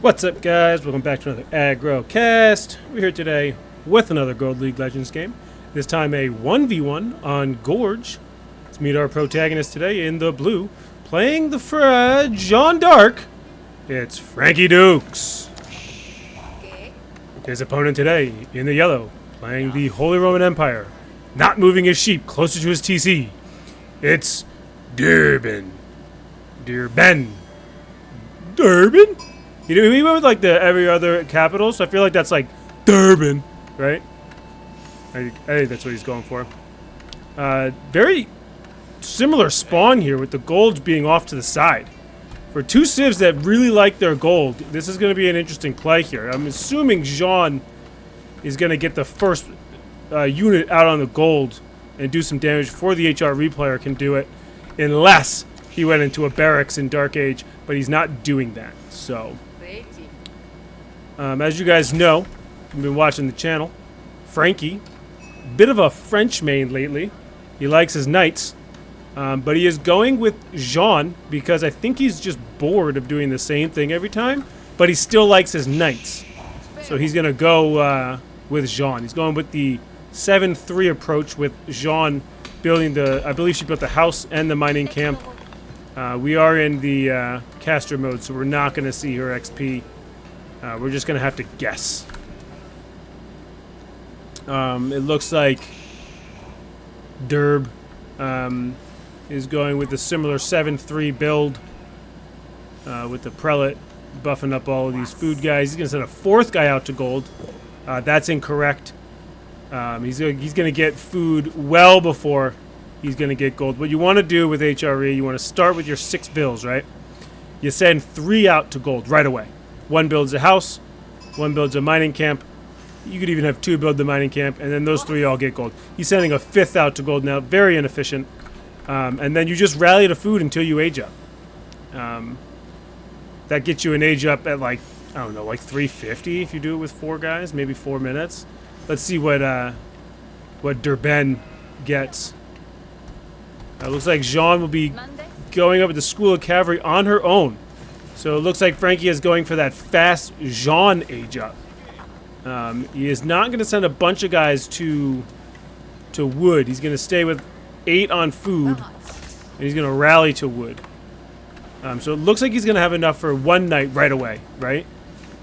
What's up, guys? Welcome back to another Aggro Cast. We're here today with another Gold League Legends game. This time a 1v1 on Gorge. Let's meet our protagonist today in the blue. Playing the Jeanne d'Arc, it's Frankie Dukes. His opponent today in the yellow, playing the Holy Roman Empire, not moving his sheep closer to his TC. It's Durban. Durban? You know, he went with like the every other capital, so I feel like that's like Durban, right? I think that's what he's going for. Very similar spawn here with the gold being off to the side. For two civs that really like their gold, this is going to be an interesting play here. I'm assuming Jeanne is going to get the first unit out on the gold and do some damage before the HRV player can do it, unless he went into a barracks in Dark Age, but he's not doing that, so... as you guys know, you've been watching the channel, Frankie, bit of a French main lately. He likes his knights, but he is going with Jeanne because I think he's just bored of doing the same thing every time, but he still likes his knights. So he's going to go with Jeanne. He's going with the 7-3 approach with Jeanne building the, I believe she built the house and the mining camp. We are in the caster mode, so we're not going to see her XP. We're just going to have to guess. It looks like Derb is going with a similar 7-3 build with the prelate buffing up all of these food guys. He's going to send a fourth guy out to gold. That's incorrect. He's going to get food well before he's going to get gold. What you want to do with HRE, you want to start with your 6 builds, right? You send 3 out to gold right away. 1 builds a house, 1 builds a mining camp. You could even have 2 build the mining camp, and then those 3 all get gold. He's sending a 5th out to gold now, very inefficient. And then you just rally to food until you age up. That gets you an age up at like, I don't know, like 350 if you do it with 4 guys, maybe 4 minutes. Let's see what Durban gets. It looks like Jeanne will be going up with the School of Cavalry on her own. So it looks like Frankie is going for that fast Jeanne age up. He is not going to send a bunch of guys to wood. He's going to stay with 8 on food, and he's going to rally to wood. So it looks like he's going to have enough for 1 night right away, right?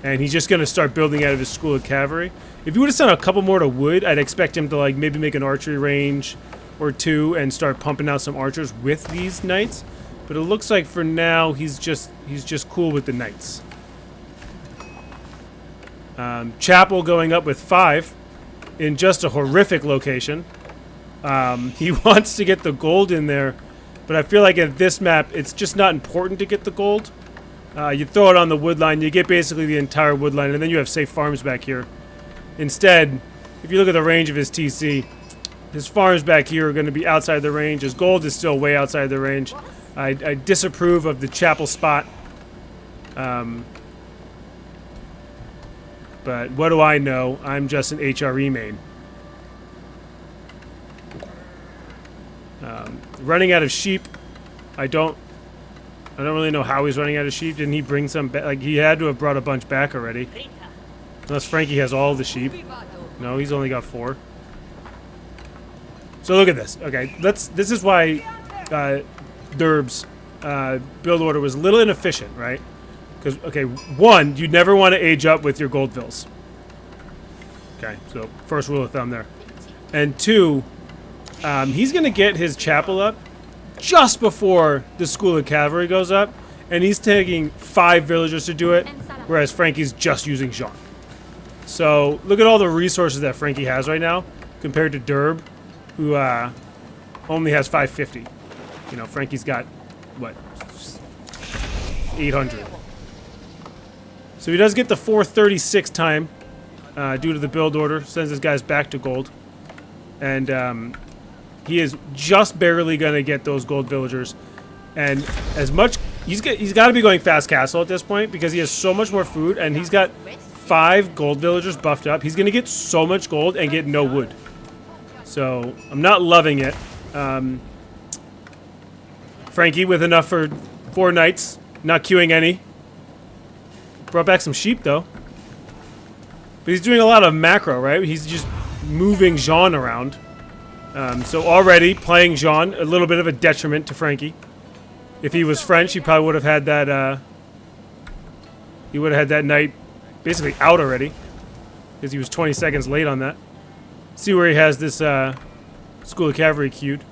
And he's just going to start building out of his School of Cavalry. If you would have sent a couple more to wood, I'd expect him to like maybe make an archery range or 2 and start pumping out some archers with these knights. But it looks like for now he's just cool with the knights. Chapel going up with 5 in just a horrific location. He wants to get the gold in there, but I feel like at this map it's just not important to get the gold. You throw it on the wood line, you get basically the entire wood line, and then you have safe farms back here. Instead, if you look at the range of his TC, his farms back here are going to be outside the range. His gold is still way outside the range. I disapprove of the chapel spot. But what do I know? I'm just an HRE main. Running out of sheep. I don't really know how he's running out of sheep. Didn't he bring some back? Like, he had to have brought a bunch back already. Unless Frankie has all the sheep. No, he's only got 4. So look at this. Okay, this is why Derb's build order was a little inefficient, right? Because, okay, 1, you never want to age up with your gold vills. Okay, so first rule of thumb there. And 2, he's going to get his chapel up just before the School of Cavalry goes up, and he's taking 5 villagers to do it, whereas Frankie's just using Jeanne. So look at all the resources that Frankie has right now compared to Derb, who only has 550. You know, Frankie's got, what, 800. So he does get the 436 time due to the build order. Sends his guys back to gold. And he is just barely going to get those gold villagers. And as much... He's got to be going fast castle at this point because he has so much more food. And he's got 5 gold villagers buffed up. He's going to get so much gold and get no wood. So I'm not loving it. Frankie with enough for 4 knights. Not queuing any. Brought back some sheep, though. But he's doing a lot of macro, right? He's just moving Jeanne around. So already playing Jeanne, a little bit of a detriment to Frankie. If he was French, he probably would have had that, he would have had that knight basically out already. Because he was 20 seconds late on that. See where he has this, School of Cavalry queued.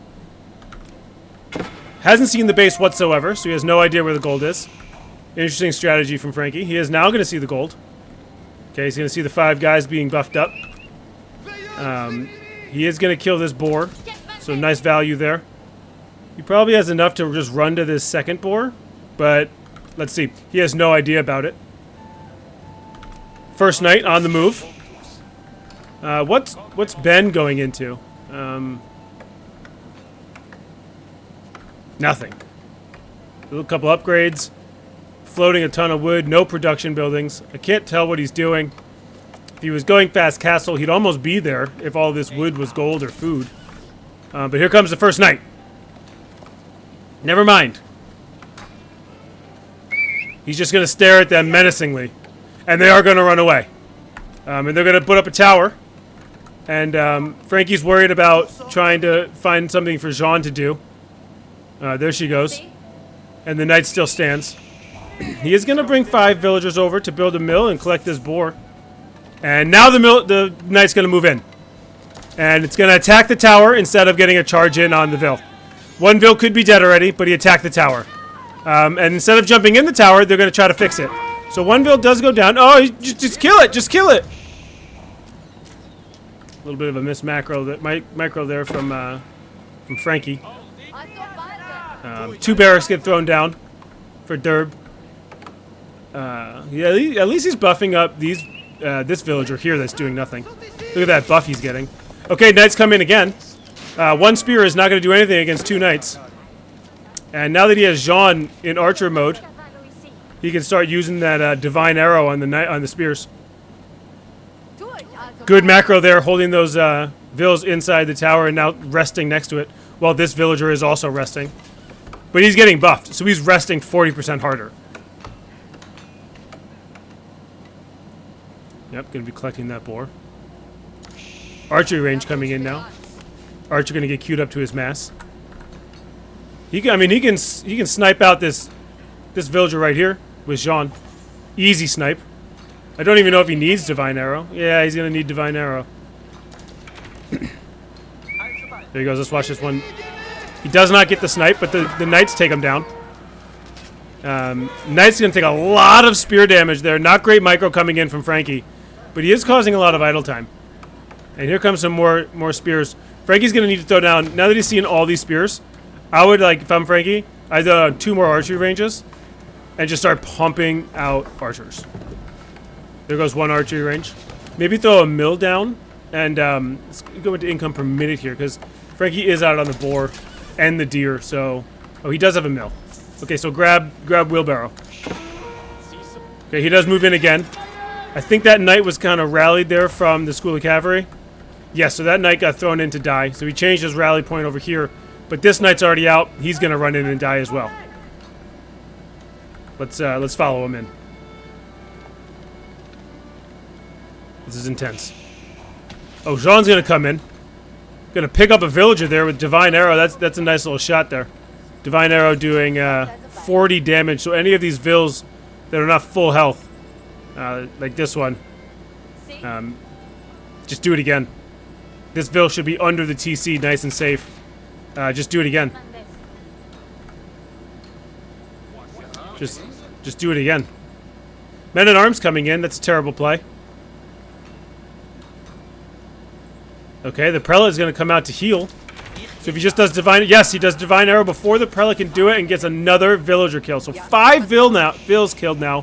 Hasn't seen the base whatsoever, so he has no idea where the gold is. Interesting strategy from Frankie. He is now going to see the gold. Okay, he's going to see the 5 guys being buffed up. He is going to kill this boar, so nice value there. He probably has enough to just run to this second boar, but let's see. He has no idea about it. First knight on the move. What's Ben going into? Nothing. A couple upgrades. Floating a ton of wood. No production buildings. I can't tell what he's doing. If he was going fast castle, he'd almost be there if all this wood was gold or food. But here comes the first knight. Never mind. He's just going to stare at them menacingly. And they are going to run away. And they're going to put up a tower. And Frankie's worried about trying to find something for Jeanne to do. There she goes. And the knight still stands. He is going to bring 5 villagers over to build a mill and collect this boar. And now the knight's going to move in. And it's going to attack the tower instead of getting a charge in on the vill. One vill could be dead already, but he attacked the tower. And instead of jumping in the tower, they're going to try to fix it. So one vill does go down. Oh, just kill it! Just kill it! A little bit of a missed macro there from Frankie. 2 barracks get thrown down for Derb. Yeah, at least he's buffing up these this villager here that's doing nothing. Look at that buff he's getting. Okay, knights come in again. 1 spear is not going to do anything against 2 knights. And now that he has Jeanne in archer mode, he can start using that divine arrow on the spears. Good macro there, holding those vills inside the tower and now resting next to it, while this villager is also resting. But he's getting buffed, so he's resting 40% harder. Yep, gonna be collecting that boar. Archery range coming in now. Archer gonna get queued up to his mass. He can snipe out this villager right here with Jeanne. Easy snipe. I don't even know if he needs divine arrow. Yeah, he's gonna need divine arrow. There he goes. Let's watch this one. He does not get the snipe, but the knights take him down. Knight's gonna take a lot of spear damage there. Not great micro coming in from Frankie, but he is causing a lot of idle time. And here comes some more spears. Frankie's gonna need to throw down. Now that he's seeing all these spears, I would, like, if I'm Frankie, I'd throw down 2 more archery ranges and just start pumping out archers. There goes 1 archery range. Maybe throw a mill down and let's go into income per minute here because Frankie is out on the boar and the deer. So, oh, he does have a mill. Okay, so grab wheelbarrow. Okay, he does move in again. I think that knight was kind of rallied there from the School of Cavalry. Yeah, so that knight got thrown in to die. So he changed his rally point over here. But this knight's already out. He's gonna run in and die as well. Let's follow him in. This is intense. Oh, Jeanne's gonna come in. Gonna pick up a villager there with divine arrow. That's a nice little shot there. Divine arrow doing 40 damage. So any of these vills that are not full health, like this one, just do it again. This vill should be under the TC, nice and safe. Just do it again. Just do it again. Men-at-Arms coming in. That's a terrible play. Okay, the Prelate is going to come out to heal. So if he just does divine... Yes, he does divine arrow before the Prelate can do it and gets another villager kill. So 5 vills killed now.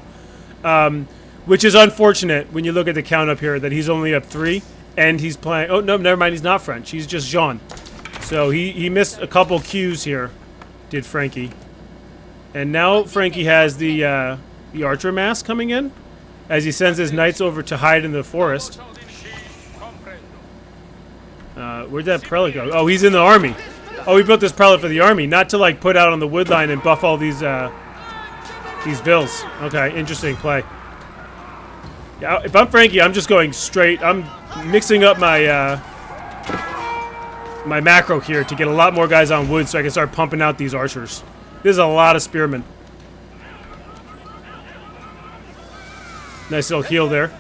Which is unfortunate when you look at the count up here that he's only up 3. And he's playing... Oh, no, never mind. He's not French. He's just Jeanne. So he missed a couple cues here, did Frankie. And now Frankie has the archer mass coming in as he sends his knights over to hide in the forest. Where'd that prelate go? Oh, he's in the army. Oh, he built this prelate for the army, not to like put out on the wood line and buff all these vills. Okay, interesting play. Yeah, if I'm Frankie, I'm just going straight. I'm mixing up my my macro here to get a lot more guys on wood so I can start pumping out these archers. There's a lot of spearmen. Nice little heal there.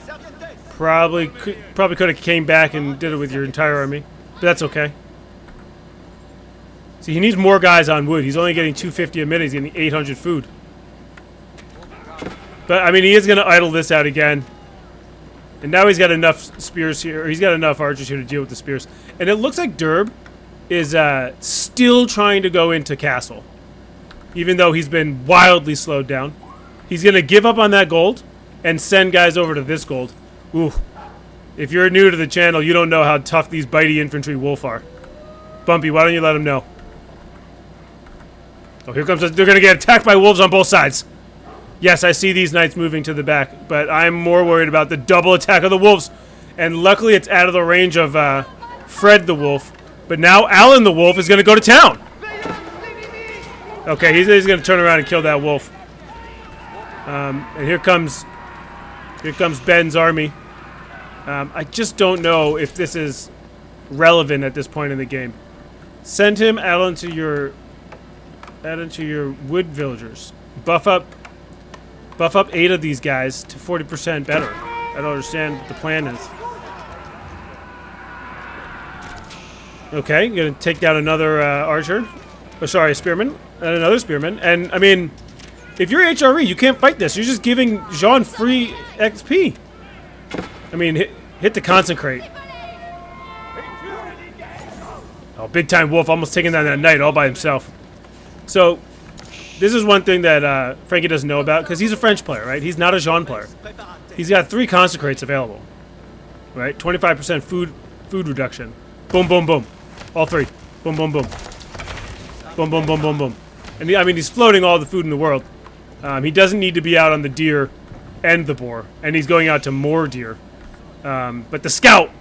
Probably could have came back and did it with your entire army, but that's okay. See, he needs more guys on wood. He's only getting 250 a minute. He's getting 800 food. But I mean, he is going to idle this out again. And now he's got enough spears here. Or he's got enough archers here to deal with the spears. And it looks like Derb is still trying to go into castle, even though he's been wildly slowed down. He's going to give up on that gold and send guys over to this gold. Ooh. If you're new to the channel, you don't know how tough these bitey infantry wolf are. Bumpy, why don't you let them know? Oh, here comes... They're going to get attacked by wolves on both sides. Yes, I see these knights moving to the back, but I'm more worried about the double attack of the wolves. And luckily it's out of the range of Fred the wolf. But now Alan the wolf is going to go to town. Okay, he's going to turn around and kill that wolf. And here comes Ben's army. I just don't know if this is relevant at this point in the game. Send him out into your wood villagers. Buff up 8 of these guys to 40% better. I don't understand what the plan is. Okay, you're gonna take down another archer. Oh, sorry, a spearman. And another spearman. And, I mean, if you're HRE, you can't fight this. You're just giving Jeanne free XP. I mean, hit the consecrate. Oh, big time wolf almost taking down that knight all by himself. So, this is one thing that Frankie doesn't know about, because he's a French player, right? He's not a Jeanne player. He's got 3 consecrates available, right? 25% food reduction. Boom, boom, boom. All 3. Boom, boom, boom. Boom, boom, boom, boom, boom. And I mean, he's floating all the food in the world. He doesn't need to be out on the deer and the boar, and he's going out to more deer. But the scout,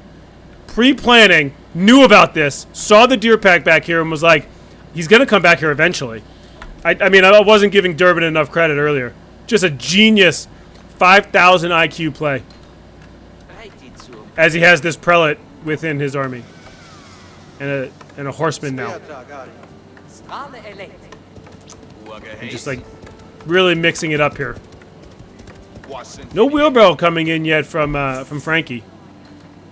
pre-planning, knew about this, saw the deer pack back here, and was like, he's going to come back here eventually. I mean, I wasn't giving Durbin enough credit earlier. Just a genius 5,000 IQ play. As he has this prelate within his army. And a horseman now. And just like really mixing it up here. No wheelbarrow coming in yet from Frankie.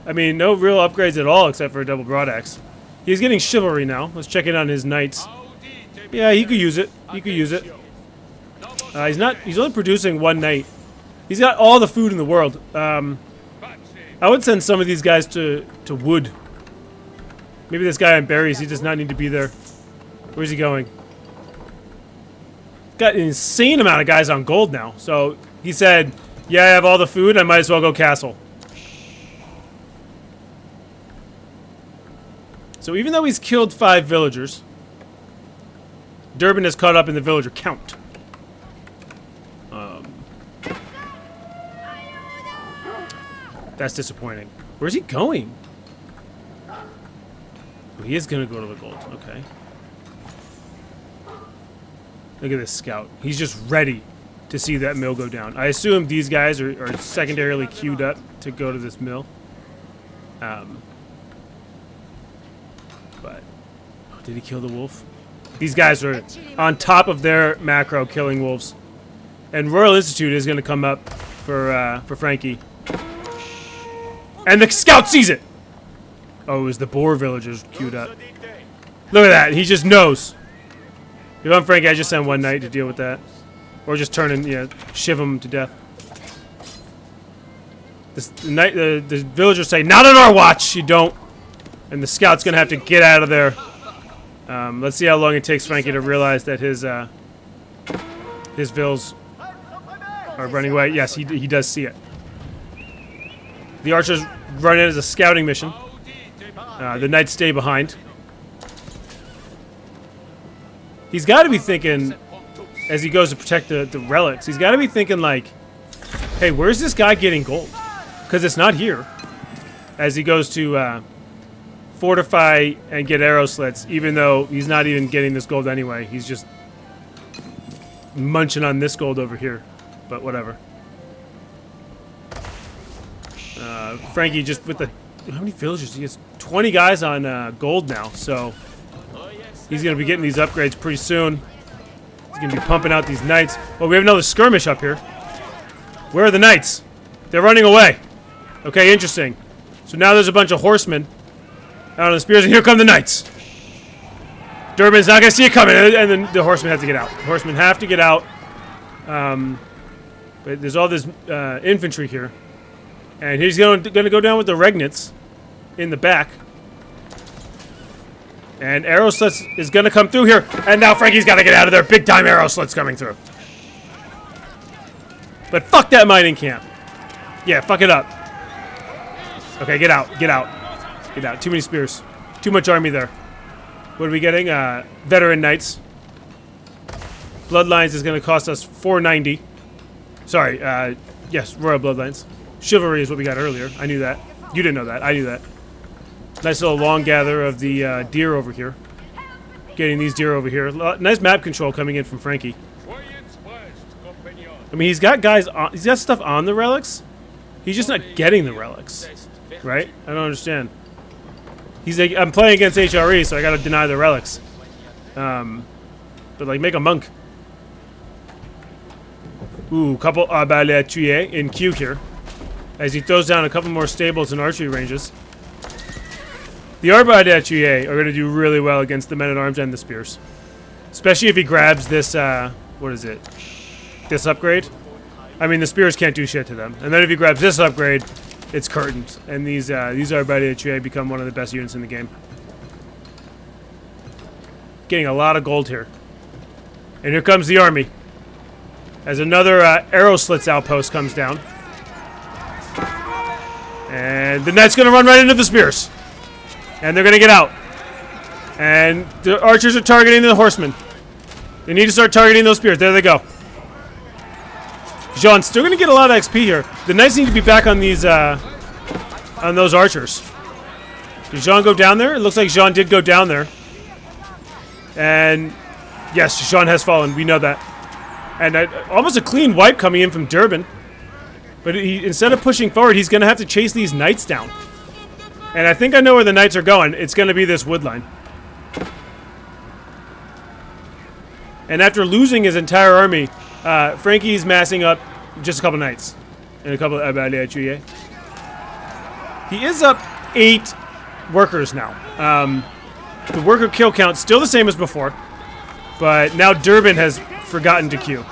I mean, no real upgrades at all except for a double broadaxe. He's getting chivalry now. Let's check in on his knights. Yeah, he could use it. He could use it. He's only producing 1 knight. He's got all the food in the world. I would send some of these guys to wood. Maybe this guy on berries, he does not need to be there. Where's he going? Got an insane amount of guys on gold now. So he said, yeah, I have all the food, I might as well go castle. So even though he's killed 5 villagers, Durbin has caught up in the villager count. That's disappointing. Where's he going? Oh, he is going to go to the gold. Okay. Look at this scout. He's just ready to see that mill go down. I assume these guys are secondarily queued up to go to this mill. But oh, did he kill the wolf? These guys are on top of their macro killing wolves. And Royal Institute is going to come up for Frankie. And the scout sees it! Oh, it was the boar villagers queued up. Look at that. He just knows. If I'm Frankie, I just send 1 knight to deal with that. Or just turn and, yeah, shiv him to death. The villagers say, not on our watch! You don't. And the scout's going to have to get out of there. Let's see how long it takes Frankie to realize that his vills are running away. Yes, he does see it. The archers run in as a scouting mission. The knights stay behind. He's got to be thinking, as he goes to protect the relics, he's got to be thinking like, hey, where's this guy getting gold? Because it's not here. As he goes to fortify and get arrow slits, even though he's not even getting this gold anyway. He's just munching on this gold over here. But whatever. Frankie just with the... How many villagers? He has 20 guys on gold now, so... He's going to be getting these upgrades pretty soon. He's going to be pumping out these knights. Oh, we have another skirmish up here. Where are the knights? They're running away. Okay, interesting. So now there's a bunch of horsemen out on the spears, and here come the knights. Durban's not going to see it coming, and then the horsemen have to get out. The horsemen have to get out. But there's all this infantry here. And he's going to go down with the Regnants in the back. And arrow slits is going to come through here. And now Frankie's got to get out of there. Big time arrow slits coming through. But fuck that mining camp. Yeah, fuck it up. Okay, get out. Get out. Get out. Too many spears. Too much army there. What are we getting? Veteran knights. Bloodlines is going to cost us 490. Sorry. Yes, royal bloodlines. Chivalry is what we got earlier. I knew that. You didn't know that. I knew that. Nice little long gather of the deer over here. Getting these deer over here. Nice map control coming in from Frankie. I mean, he's got guys on, he's got stuff on the relics. He's just not getting the relics, right? I don't understand. He's like, I'm playing against HRE, so I gotta deny the relics. But like, make a monk. Ooh, couple arbaletiers in queue here, as he throws down a couple more stables and archery ranges. The arbaletiers are gonna do really well against the men-at-arms and the spears, especially if he grabs this. What is it? This upgrade. I mean, the spears can't do shit to them. And then if he grabs this upgrade, it's curtains. And these arbaletiers become one of the best units in the game. Getting a lot of gold here. And here comes the army. As another arrow slits outpost comes down. And the knight's going to run right into the spears. And they're going to get out. And the archers are targeting the horsemen. They need to start targeting those spears. There they go. Jeanne's still going to get a lot of XP here. The knights need to be back on these, on those archers. Did Jeanne go down there? It looks like Jeanne did go down there. And yes, Jeanne has fallen. We know that. And almost a clean wipe coming in from Durban. But instead of pushing forward, he's going to have to chase these knights down. And I think I know where the knights are going. It's going to be this wood line. And after losing his entire army, Frankie's massing up just a couple knights and a couple of arbaletiers. He is up 8 workers now. The worker kill count still the same as before, but now Durban has forgotten to queue.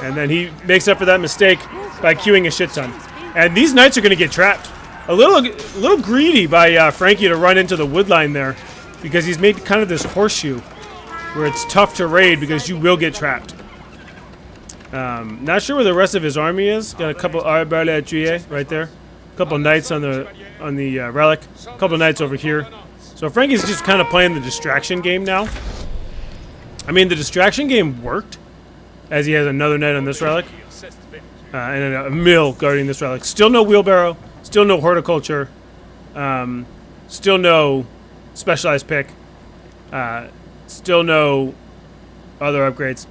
And then he makes up for that mistake by queuing a shit ton. And these knights are going to get trapped. A little greedy by Frankie to run into the wood line there, because he's made kind of this horseshoe where it's tough to raid because you will get trapped. Not sure where the rest of his army is. Got a couple arbaletiers right there. A couple knights on the relic. A couple knights over here. So Frankie's just kind of playing the distraction game now. I mean, the distraction game worked, as he has another knight on this relic. And a mill guarding this relic. Still no wheelbarrow. Still no horticulture. Still no specialized pick. Still no other upgrades.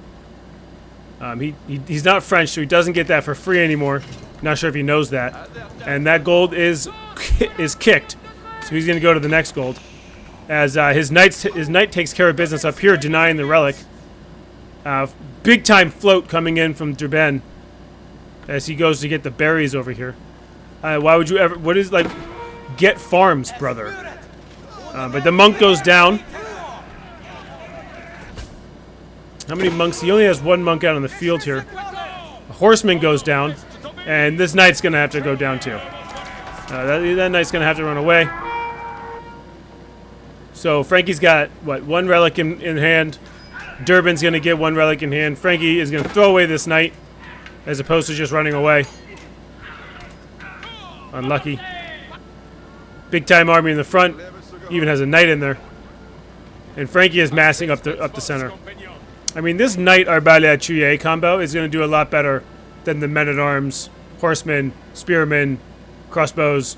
He's not French, so he doesn't get that for free anymore. Not sure if he knows that. And that gold is kicked, so he's going to go to the next gold. As his knight takes care of business up here, denying the relic. Big time float coming in from Durban as he goes to get the berries over here. Why would you ever? What is like? Get farms, brother. But the monk goes down. How many monks? He only has 1 monk out on the field here. A horseman goes down, and this knight's gonna have to go down too. That knight's gonna have to run away. So Frankie's got what, 1 relic in hand. Durban's gonna get 1 relic in hand. Frankie is gonna throw away this knight, as opposed to just running away. Unlucky. Big time army in the front. Even has a knight in there. And Frankie is massing up the center. I mean, this knight arbaletier combo is going to do a lot better than the men-at-arms, horsemen, spearmen, crossbows,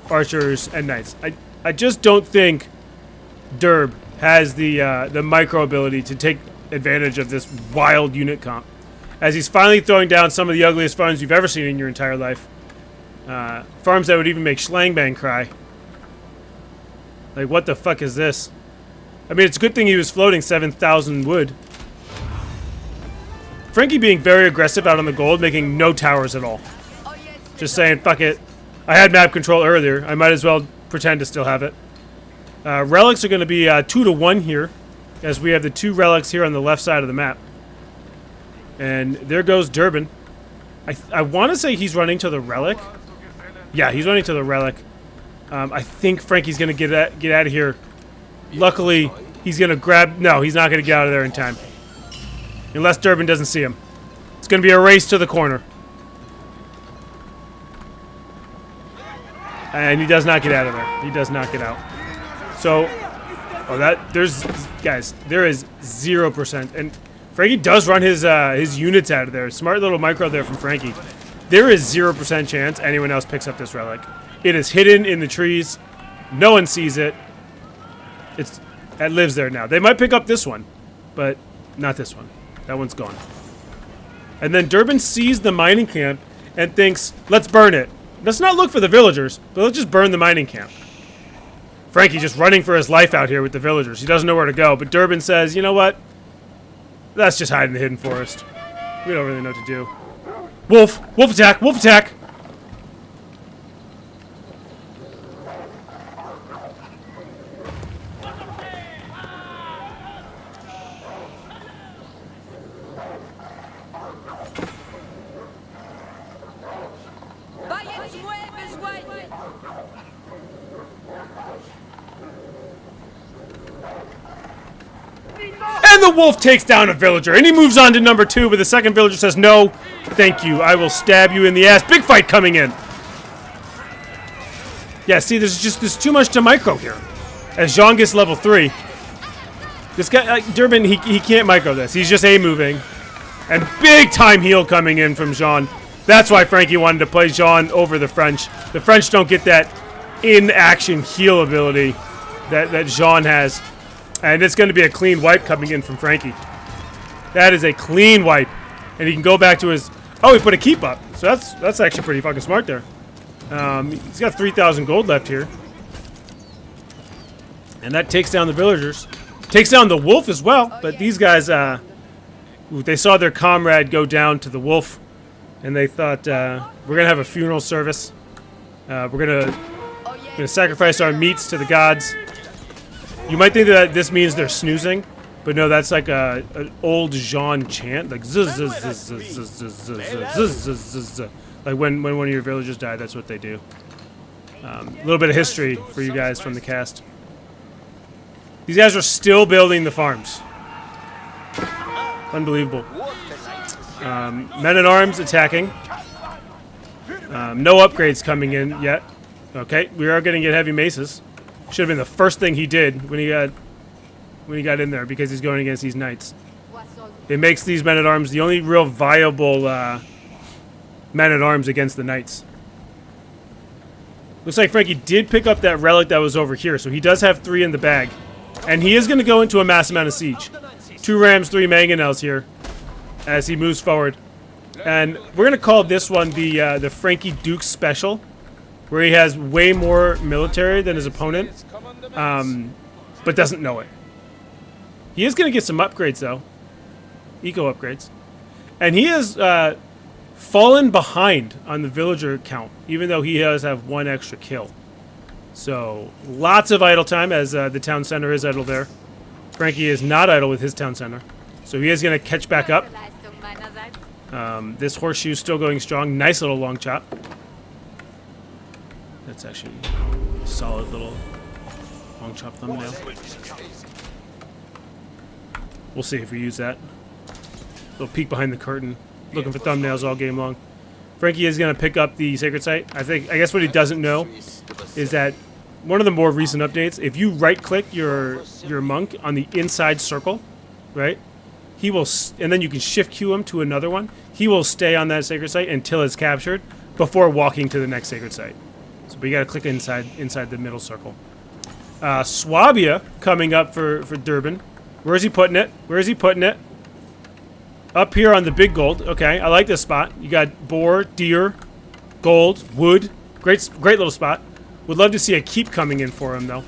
archers, and knights. I just don't think Durb has the micro ability to take advantage of this wild unit comp, as he's finally throwing down some of the ugliest farms you've ever seen in your entire life. Farms that would even make Schlangbang cry. Like, what the fuck is this? I mean, it's a good thing he was floating 7,000 wood. Frankie being very aggressive out on the gold, making no towers at all. Just saying, fuck it. I had map control earlier. I might as well pretend to still have it. Relics are going to be 2-to-1 here, as we have the 2 relics here on the left side of the map. And there goes Durban. I want to say he's running to the relic. Yeah, he's running to the relic. I think Frankie's going to get out of here. Luckily, he's going to grab... No, he's not going to get out of there in time. Unless Durban doesn't see him. It's going to be a race to the corner. And he does not get out of there. He does not get out. So, guys, there is 0%. And Frankie does run his units out of there. Smart little micro there from Frankie. There is 0% chance anyone else picks up this relic. It is hidden in the trees. No one sees it. It lives there now. They might pick up this one, but not this one. That one's gone. And then Durban sees the mining camp and thinks, let's burn it. Let's not look for the villagers, but let's just burn the mining camp. Frankie just running for his life out here with the villagers. He doesn't know where to go, but Durban says, you know what? Let's just hide in the hidden forest. We don't really know what to do. Wolf! Wolf attack! Wolf attack! And the wolf takes down a villager, and he moves on to number 2, but the second villager says, no, thank you, I will stab you in the ass. Big fight coming in. Yeah, see, there's too much to micro here. As Jeanne gets level 3, this guy, Durban, he can't micro this. He's just A-moving. And big time heal coming in from Jeanne. That's why Frankie wanted to play Jeanne over the French. The French don't get that in-action heal ability that Jeanne has. And it's going to be a clean wipe coming in from Frankie. That is a clean wipe. And he can go back to his... Oh, he put a keep up. So that's actually pretty fucking smart there. He's got 3,000 gold left here. And that takes down the villagers. Takes down the wolf as well. But these guys, they saw their comrade go down to the wolf. And they thought, we're going to have a funeral service. We're going to sacrifice our meats to the gods. You might think that this means they're snoozing, but no, that's like an old Jeanne chant, like zzz, zzz, zzz, zzz, zzz, zzz, zzz. Like when one of your villagers die, that's what they do. A little bit of history for you guys from the cast. These guys are still building the farms. Unbelievable. Men-at-arms attacking. No upgrades coming in yet. Okay, we are going to get heavy maces. Should have been the first thing he did when he got in there, because he's going against these knights. It makes these men-at-arms the only real viable men-at-arms against the knights. Looks like Frankie did pick up that relic that was over here, so he does have 3 in the bag. And he is going to go into a mass amount of siege. 2 rams, 3 mangonels here as he moves forward. And we're going to call this one the Frankie Duke Special, where he has way more military than his opponent, but doesn't know it. He is going to get some upgrades, though. Eco upgrades. And he has fallen behind on the villager count, even though he does have 1 extra kill. So, lots of idle time, as the town center is idle there. Frankie is not idle with his town center. So he is going to catch back up. This horseshoe still going strong. Nice little long chop. That's actually a solid little long chop thumbnail. We'll see if we use that. Little peek behind the curtain, looking for thumbnails all game long. Frankie is going to pick up the sacred site. I guess what he doesn't know is that one of the more recent updates, if you right-click your monk on the inside circle, right, he will, and then you can shift Q him to another one. He will stay on that sacred site until it's captured before walking to the next sacred site. So we got to click inside the middle circle. Swabia coming up for Durban. Where is he putting it? Where is he putting it? Up here on the big gold. Okay, I like this spot. You got boar, deer, Gold, wood, great little spot. Would love to see a keep coming in for him though.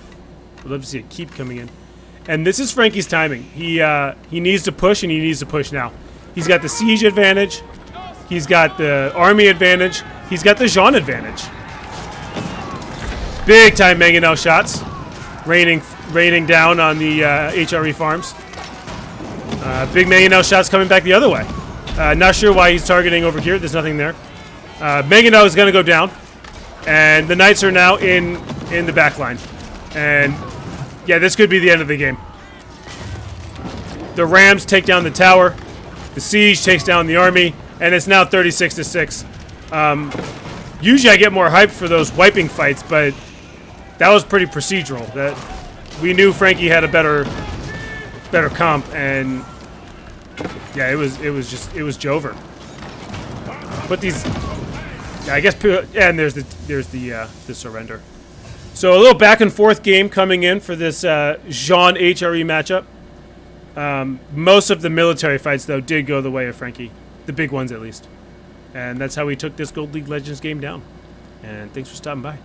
Would love to see a keep coming in. And this is Frankie's timing. He needs to push, and he needs to push now. He's got the siege advantage. He's got the army advantage. He's got the Jeanne advantage. Big time mangonel shots, raining down on the HRE farms. Big mangonel shots coming back the other way. Not sure why he's targeting over here. There's nothing there. Mangonel is going to go down, and the Knights are now in the back line. And yeah, this could be the end of the game. The Rams take down the tower. The siege takes down the army, and it's now 36-6. Usually I get more hyped for those wiping fights, but that was pretty procedural. That we knew Frankie had a better comp, and yeah, it was Jover. But these, I guess, and there's the surrender. So a little back and forth game coming in for this Jeanne HRE matchup. Most of the military fights, though, did go the way of Frankie. The big ones, at least. And that's how we took this Gold League Legends game down. And thanks for stopping by.